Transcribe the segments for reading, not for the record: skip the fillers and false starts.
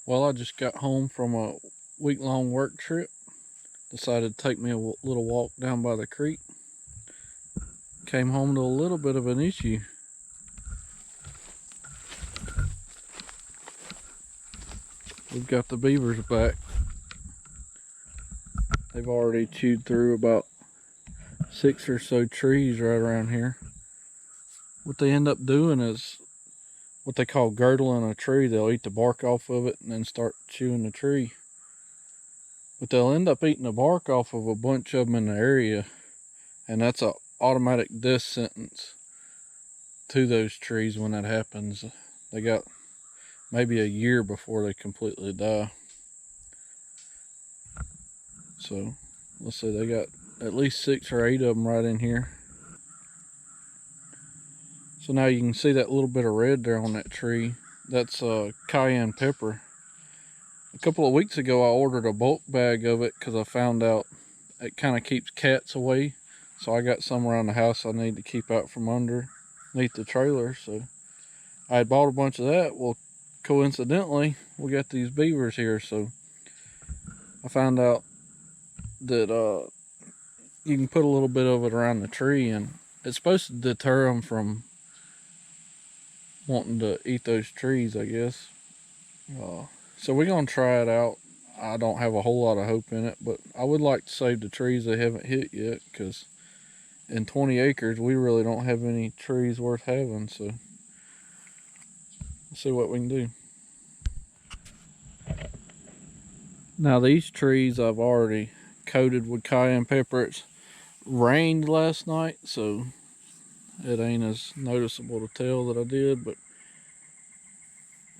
Well, I just got home from a week-long work trip. Decided to take me a little walk down by the creek. Came home to a little bit of an issue. We've got the beavers back. They've already chewed through about 6 or so trees right around here. What they end up doing is what they call girdling a tree. They'll eat the bark off of it and then start chewing the tree. But they'll end up eating the bark off of a bunch of them in the area, and that's an automatic death sentence to those trees when that happens. They got maybe a year before they completely die. So let's say they got at least 6 or 8 of them right in here. So now you can see that little bit of red there on that tree. That's cayenne pepper. A couple of weeks ago I ordered a bulk bag of it because I found out it kind of keeps cats away. So I got some around the house I need to keep out from underneath the trailer. So I had bought a bunch of that. Well, coincidentally, we got these beavers here. So I found out that you can put a little bit of it around the tree, and it's supposed to deter them from wanting to eat those trees, I guess. So we're gonna try it out. I don't have a whole lot of hope in it, but I would like to save the trees they haven't hit yet, because in 20 acres we really don't have any trees worth having. So let's see what we can do. Now these trees I've already coated with cayenne pepper. It's rained last night, so it ain't as noticeable to tell that I did, but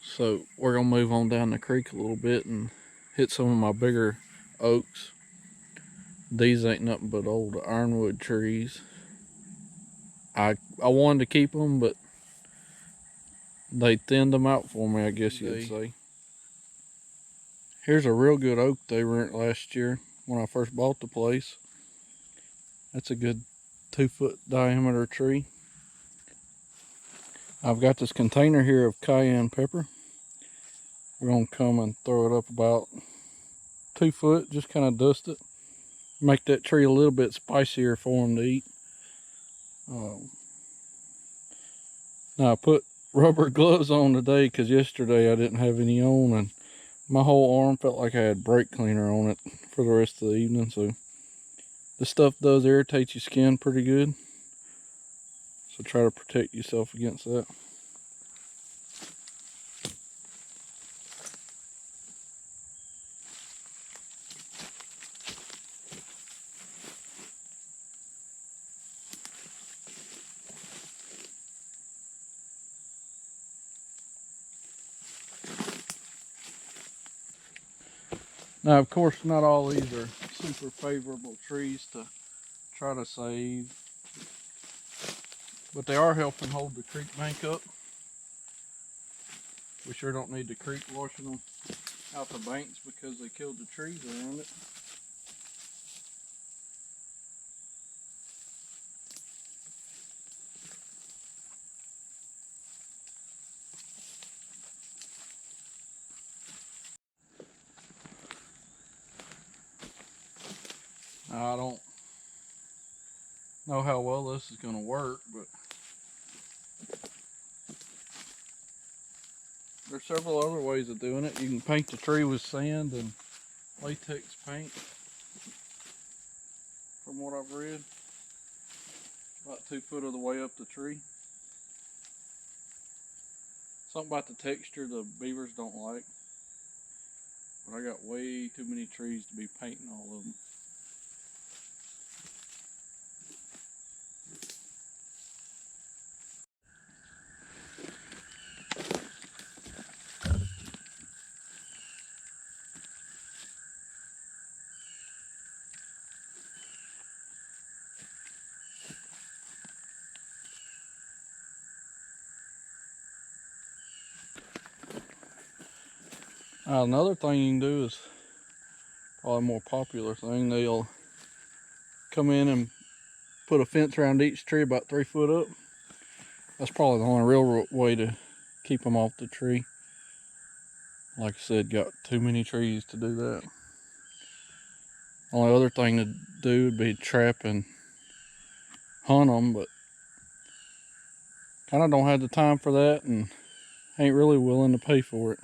so we're gonna move on down the creek a little bit and hit some of my bigger oaks. These ain't nothing but old ironwood trees. I wanted to keep them, but they thinned them out for me, I guess you'd say. Here's a real good oak they rent last year when I first bought the place. That's a good 2-foot diameter tree. I've got this container here of cayenne pepper. We're gonna come and throw it up about 2 foot, just kind of dust it. Make that tree a little bit spicier for them to eat. Now I put rubber gloves on today because yesterday I didn't have any on, and my whole arm felt like I had brake cleaner on it for the rest of the evening. So this stuff does irritate your skin pretty good, so try to protect yourself against that. Now, of course, not all these are super favorable trees to try to save, but they are helping hold the creek bank up. We sure don't need the creek washing them out the banks because they killed the trees around it. Now, I don't know how well this is going to work, but there's several other ways of doing it. You can paint the tree with sand and latex paint, from what I've read, about 2 foot of the way up the tree. Something about the texture the beavers don't like, but I got way too many trees to be painting all of them. Another thing you can do is probably a more popular thing. They'll come in and put a fence around each tree about 3 foot up. That's probably the only real way to keep them off the tree. Like I said, got too many trees to do that. Only other thing to do would be trap and hunt them, but kind of don't have the time for that and ain't really willing to pay for it.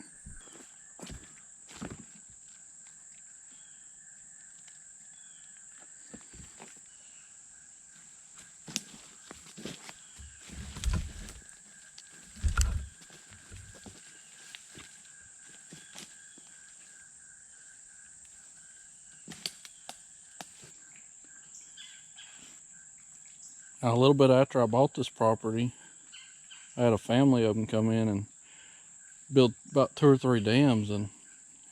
Now, a little bit after I bought this property, I had a family of them come in and build about 2 or 3 dams, and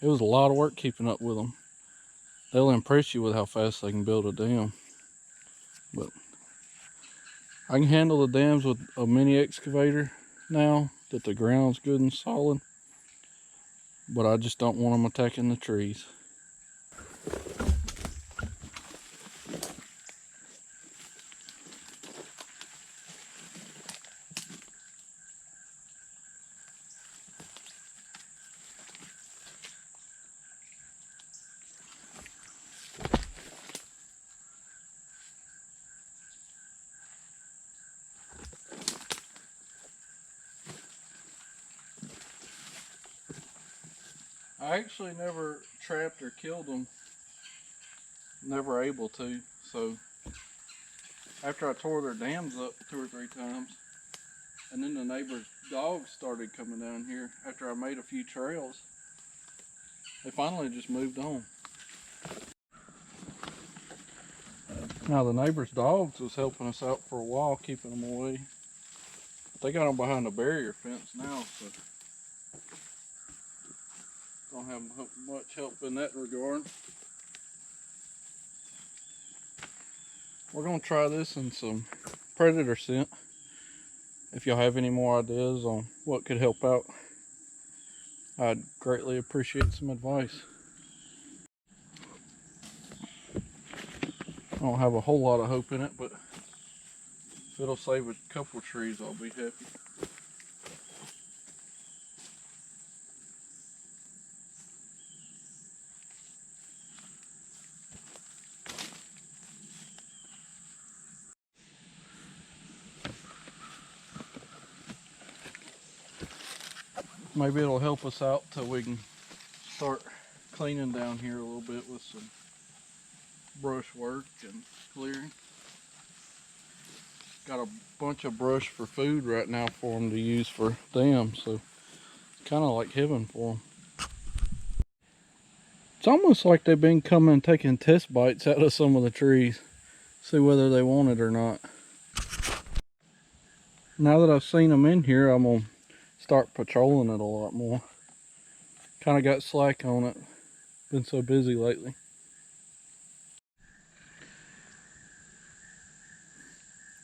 it was a lot of work keeping up with them. They'll impress you with how fast they can build a dam. But I can handle the dams with a mini excavator now that the ground's good and solid, but I just don't want them attacking the trees. I actually never trapped or killed them, never able to, so after I tore their dams up 2 or 3 times, and then the neighbor's dogs started coming down here after I made a few trails, they finally just moved on. Now the neighbor's dogs was helping us out for a while, keeping them away. But they got them behind a barrier fence now, so don't have much help in that regard. We're gonna try this in some predator scent. If y'all have any more ideas on what could help out, I'd greatly appreciate some advice. I don't have a whole lot of hope in it, but if it'll save a couple trees, I'll be happy. Maybe it'll help us out till we can start cleaning down here a little bit with some brush work and clearing. Got a bunch of brush for food right now for them to use for dams, so it's kind of like heaven for them. It's almost like they've been coming and taking test bites out of some of the trees, see whether they want it or not. Now that I've seen them in here, I'm gonna start patrolling it a lot more. Kind of got slack on it, been so busy lately.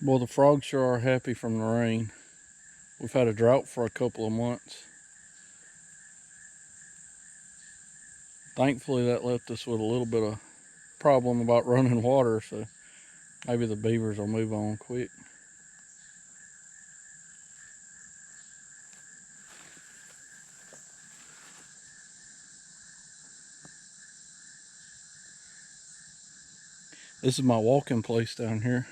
Well, the frogs sure are happy from the rain. We've had a drought for a couple of months. Thankfully, that left us with a little bit of problem about running water, so maybe the beavers will move on quick. This is my walking place down here.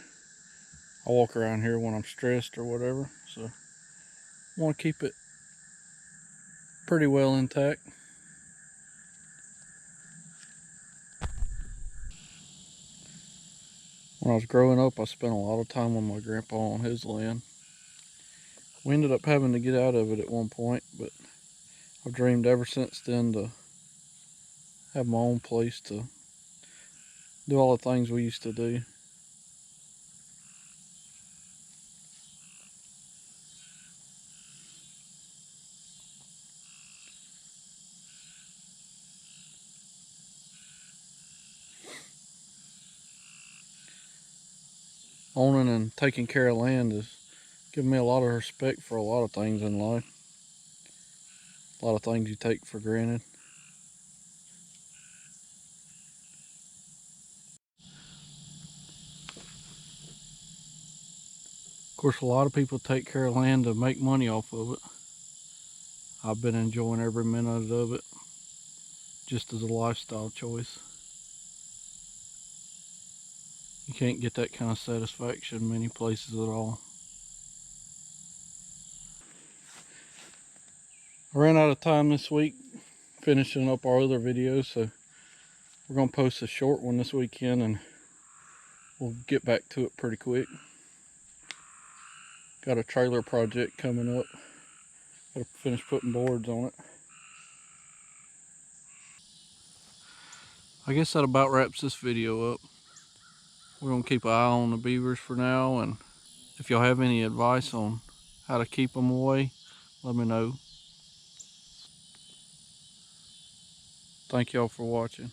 I walk around here when I'm stressed or whatever, so I want to keep it pretty well intact. When I was growing up, I spent a lot of time with my grandpa on his land. We ended up having to get out of it at one point, but I've dreamed ever since then to have my own place to do all the things we used to do. Owning and taking care of land has given me a lot of respect for a lot of things in life. A lot of things you take for granted. Of course, a lot of people take care of land to make money off of it. I've been enjoying every minute of it, just as a lifestyle choice. You can't get that kind of satisfaction many places at all. I ran out of time this week finishing up our other videos, so we're going to post a short one this weekend and we'll get back to it pretty quick. Got a trailer project coming up. Gotta finish putting boards on it. I guess that about wraps this video up. We're gonna keep an eye on the beavers for now, and if y'all have any advice on how to keep them away, let me know. Thank y'all for watching.